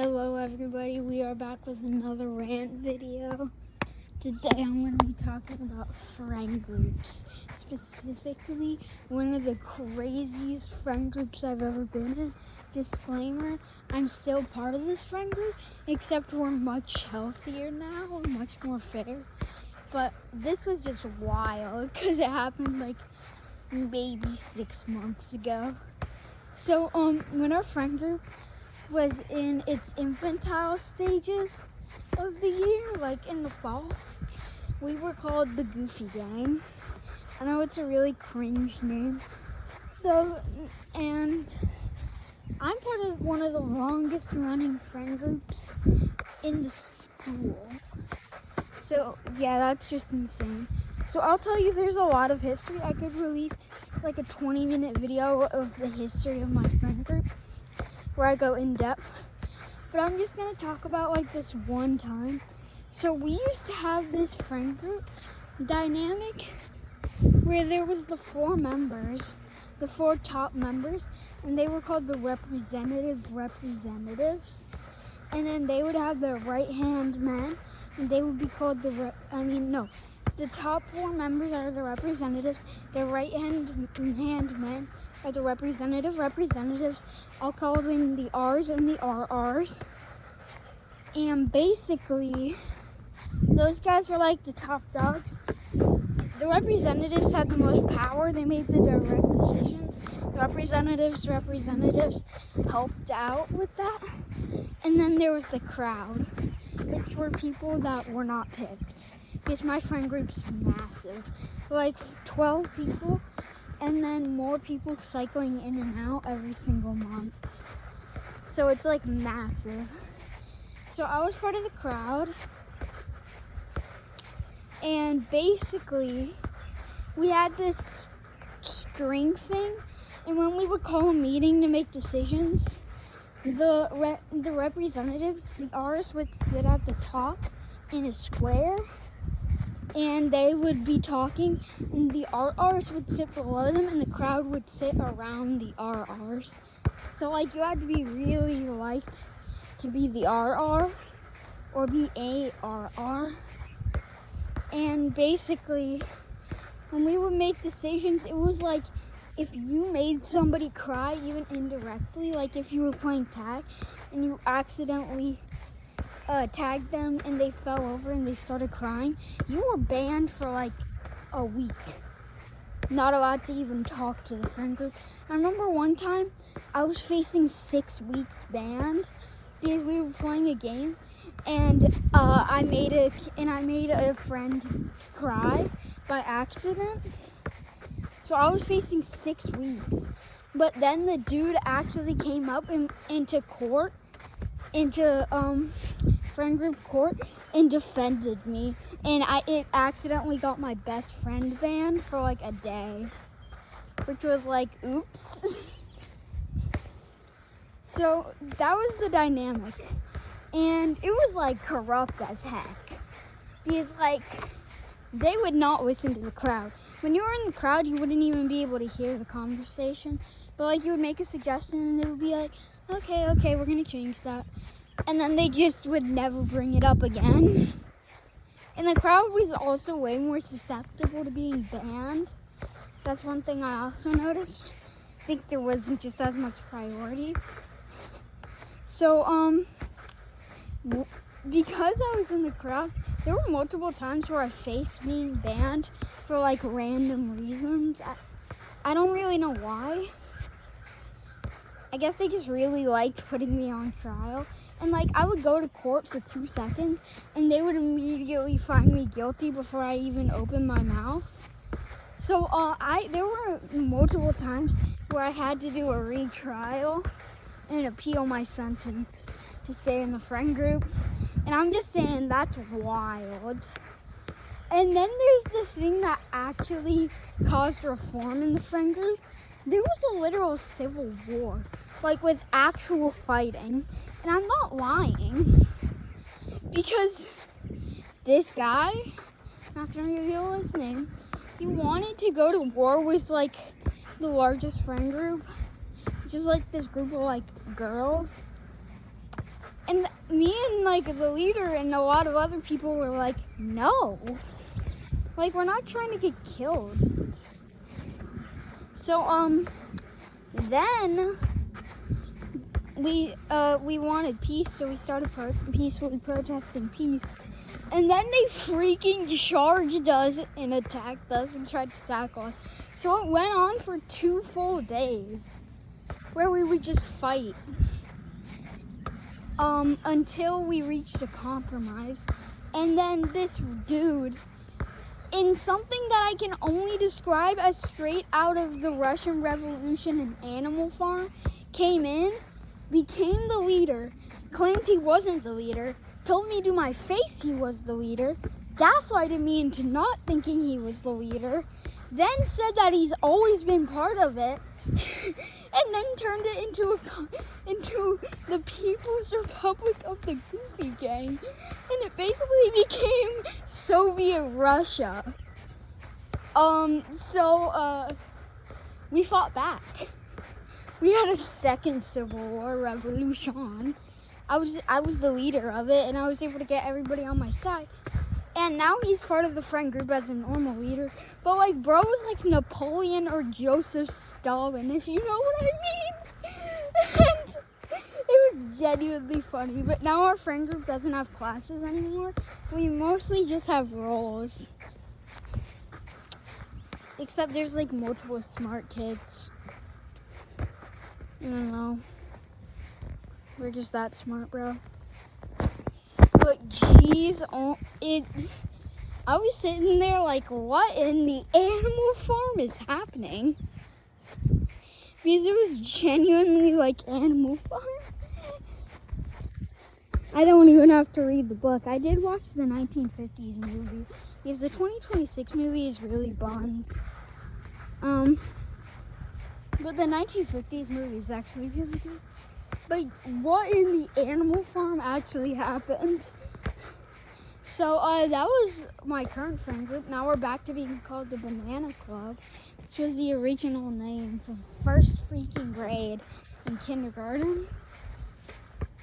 Hello everybody, we are back with another rant video. Today I'm going to be talking about friend groups. Specifically, one of the craziest friend groups I've ever been in. Disclaimer, I'm still part of this friend group, except we're much healthier now, much more fair. But this was just wild, because it happened like maybe 6 months ago. So, when our friend group was in its infantile stages of the year, like in the fall, we were called the Goofy Gang. I know it's a really cringe name, though, and I'm part of one of the longest running friend groups in the school. So, yeah, that's just insane. So I'll tell you, there's a lot of history. I could release like a 20-minute video of the history of my friend group, where I go in depth, but I'm just gonna talk about like this one time. So we used to have this friend group dynamic where there was the four top members, and they were called the representatives, and then they would have their right hand men, and they would be called the top four members are the representatives, their right hand men are the representatives. I'll call them the R's and the RRs. And basically, those guys were like the top dogs. The representatives had the most power. They made the direct decisions. The representatives helped out with that. And then there was the crowd, which were people that were not picked. Because my friend group's massive. Like 12 people. And then more people cycling in and out every single month. So it's like massive. So I was part of the crowd. And basically, we had this string thing. And when we would call a meeting to make decisions, the representatives, the R's, would sit at the top in a square. And they would be talking, and the RRs would sit below them, and the crowd would sit around the RRs. So, like, you had to be really liked to be the RR, or be a RR. And basically, when we would make decisions, it was like, if you made somebody cry, even indirectly, like if you were playing tag, and you accidentally tagged them and they fell over and they started crying, you were banned for like a week. Not allowed to even talk to the friend group. I remember one time I was facing 6 weeks banned because we were playing a game, and I made a friend cry by accident. So I was facing 6 weeks. But then the dude actually came up into friend group court, and defended me, and it accidentally got my best friend banned for like a day, which was like, oops. So that was the dynamic, and it was like corrupt as heck, because like they would not listen to the crowd. When you were in the crowd, you wouldn't even be able to hear the conversation, but like you would make a suggestion and they would be like, okay, we're gonna change that. And then they just would never bring it up again. And the crowd was also way more susceptible to being banned. That's one thing I also noticed. I think there wasn't just as much priority. So, because I was in the crowd, there were multiple times where I faced being banned for like random reasons. I don't really know why. I guess they just really liked putting me on trial. And like I would go to court for 2 seconds and they would immediately find me guilty before I even opened my mouth. So there were multiple times where I had to do a retrial and appeal my sentence to stay in the friend group. And I'm just saying, that's wild. And then there's the thing that actually caused reform in the friend group. There was a literal civil war, like with actual fighting. And I'm not lying, because this guy, not gonna reveal his name, he wanted to go to war with like the largest friend group, which is like this group of like girls. And me and like the leader and a lot of other people were like, no. Like, we're not trying to get killed. So, then we wanted peace, so we started peacefully protesting peace. And then they freaking charged us and attacked us and tried to tackle us. So it went on for 2 full days where we would just fight. Until we reached a compromise. And then this dude, in something that I can only describe as straight out of the Russian Revolution and Animal Farm, came in, became the leader, claimed he wasn't the leader, told me to my face he was the leader, gaslighted me into not thinking he was the leader, then said that he's always been part of it, and then turned it into the People's Republic of the Goofy Gang, and it basically became Soviet Russia. We fought back. We had a second civil war revolution. I was the leader of it, and I was able to get everybody on my side. And now he's part of the friend group as a normal leader. But like, bro was like Napoleon or Joseph Stalin, if you know what I mean. And it was genuinely funny. But now our friend group doesn't have classes anymore. We mostly just have roles. Except there's like multiple smart kids. I don't know. We're just that smart, bro. But jeez, I was sitting there like, what in the Animal Farm is happening? Because it was genuinely like Animal Farm. I don't even have to read the book. I did watch the 1950s movie. Because the 2026 movie is really buns. But the 1950s movie is actually really good. But what in the Animal Farm actually happened? So that was my current friend group. Now we're back to being called the Banana Club, which was the original name for first freaking grade in kindergarten.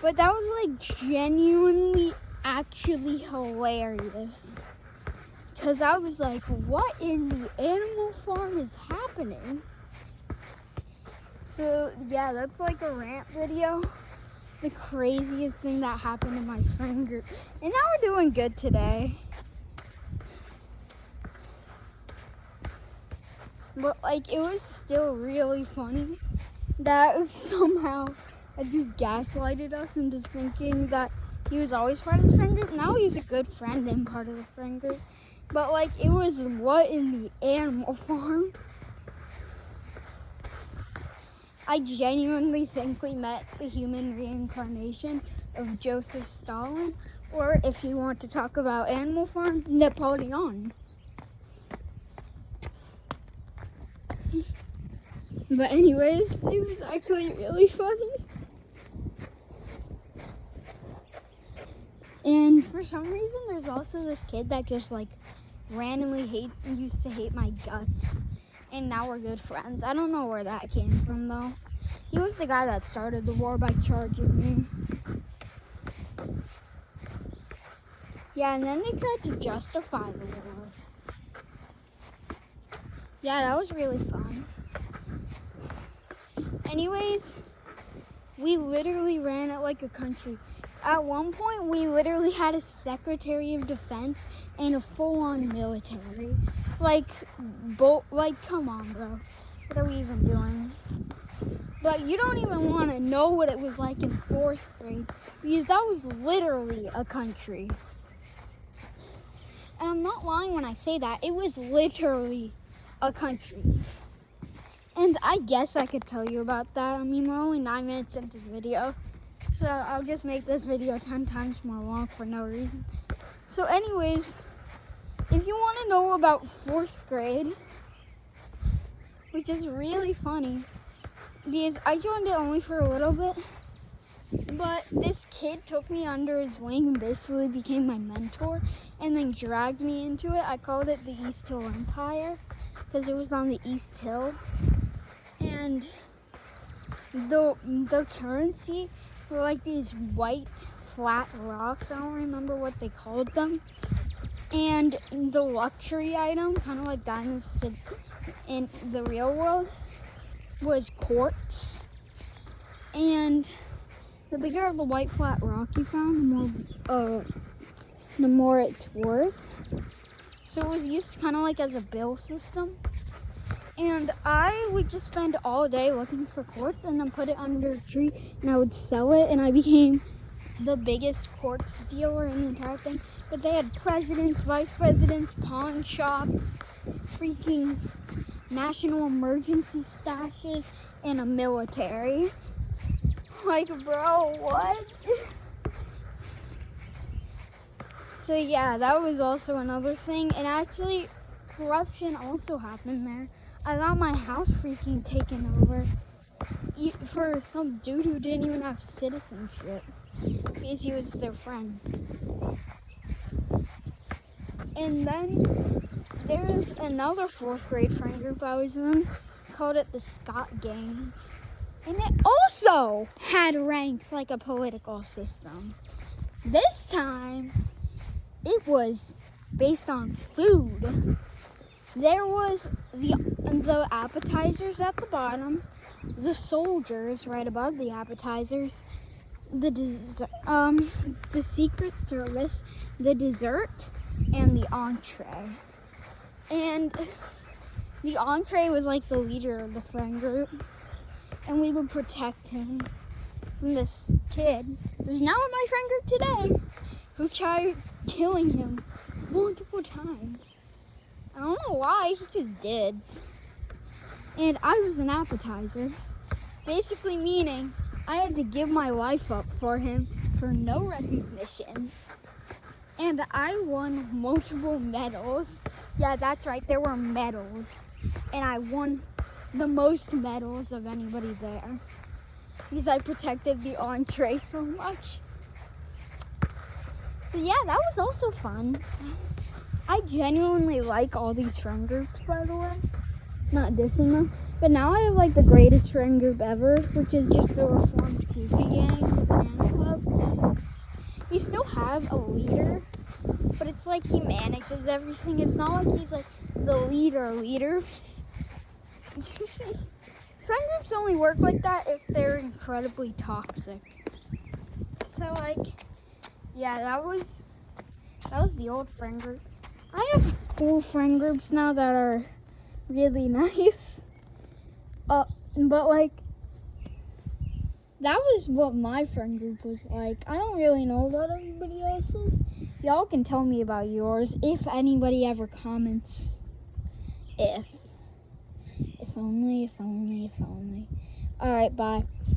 But that was like genuinely actually hilarious. Because I was like, what in the Animal Farm is happening? So yeah, that's like a rant video. The craziest thing that happened in my friend group. And now we're doing good today. But like, it was still really funny that somehow a dude gaslighted us into thinking that he was always part of the friend group. Now he's a good friend and part of the friend group. But like, it was what in the Animal Farm? I genuinely think we met the human reincarnation of Joseph Stalin, or if you want to talk about Animal Farm, Napoleon. But anyways, it was actually really funny. And for some reason, there's also this kid that just like randomly used to hate my guts. And now we're good friends. I don't know where that came from, though. He was the guy that started the war by charging me. Yeah, and then they tried to justify the war. Yeah, that was really fun. Anyways, we literally ran it like a country. At one point, we literally had a Secretary of Defense and a full-on military. Like, come on, bro. What are we even doing? But you don't even want to know what it was like in 4th grade, because that was literally a country. And I'm not lying when I say that. It was literally a country. And I guess I could tell you about that. I mean, we're only 9 minutes into the video. So I'll just make this video 10 times more long for no reason. So anyways, if you want to know about 4th grade, which is really funny, because I joined it only for a little bit, but this kid took me under his wing and basically became my mentor and then dragged me into it. I called it the East Hill Empire because it was on the East Hill. And the currency were like these white flat rocks. I don't remember what they called them. And the luxury item, kind of like diamonds in the real world, was quartz. And the bigger the white flat rock you found, the more it's worth. So it was used kind of like as a bill system. And I would just spend all day looking for quartz and then put it under a tree, and I would sell it, and I became the biggest quartz dealer in the entire thing. But they had presidents, vice presidents, pawn shops, freaking national emergency stashes, and a military. Like, bro, what? So yeah, that was also another thing. And actually, corruption also happened there. I got my house freaking taken over for some dude who didn't even have citizenship because he was their friend. And then there's another 4th grade friend group I was in, called it the Scott Gang. And it also had ranks like a political system. This time, it was based on food. There was the appetizers at the bottom, the soldiers right above the appetizers, the Secret Service, the dessert, and the entree. And the entree was like the leader of the friend group, and we would protect him from this kid who's now in my friend group today, who tried killing him multiple times. I don't know why, he just did. And I was an appetizer, basically meaning I had to give my life up for him for no recognition. And I won multiple medals. Yeah, that's right, there were medals. And I won the most medals of anybody there because I protected the entree so much. So yeah, that was also fun. I genuinely like all these friend groups, by the way. Not dissing them. But now I have like the greatest friend group ever, which is just the Reformed Goofy Gang, the Banana Club. We still have a leader, but it's like he manages everything. It's not like he's like the leader. Friend groups only work like that if they're incredibly toxic. So like, yeah, that was the old friend group. I have cool friend groups now that are really nice. But like, that was what my friend group was like. I don't really know about everybody else's. Y'all can tell me about yours if anybody ever comments. If only. Alright, bye.